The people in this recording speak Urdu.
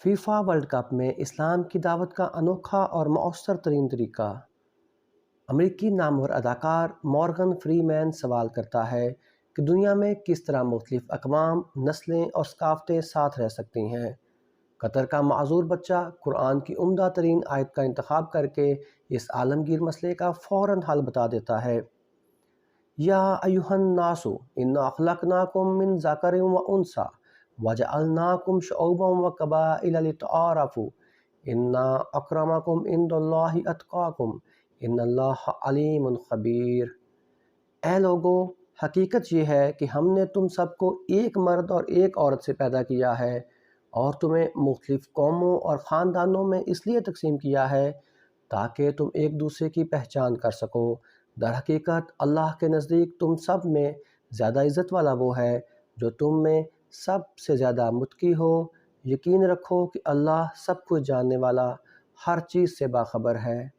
فیفا ورلڈ کپ میں اسلام کی دعوت کا انوکھا اور مؤثر ترین طریقہ۔ امریکی نامور اداکار مورگن فری مین سوال کرتا ہے کہ دنیا میں کس طرح مختلف اقوام، نسلیں اور ثقافتیں ساتھ رہ سکتی ہیں۔ قطر کا معذور بچہ قرآن کی عمدہ ترین آیت کا انتخاب کر کے اس عالمگیر مسئلے کا فوراً حل بتا دیتا ہے۔ یا ایھا الناس انا خلقناکم من ذکر و انثی وجعلناکم شعوبا وقبائل لتعارفوا ان اکرمکم عند اللہ اتقاکم ان اللہ علیم خبیر۔ اے لوگو، حقیقت یہ ہے کہ ہم نے تم سب کو ایک مرد اور ایک عورت سے پیدا کیا ہے اور تمہیں مختلف قوموں اور خاندانوں میں اس لیے تقسیم کیا ہے تاکہ تم ایک دوسرے کی پہچان کر سکو۔ در حقیقت اللہ کے نزدیک تم سب میں زیادہ عزت والا وہ ہے جو تم میں سب سے زیادہ متقی ہو۔ یقین رکھو کہ اللہ سب کچھ جاننے والا، ہر چیز سے باخبر ہے۔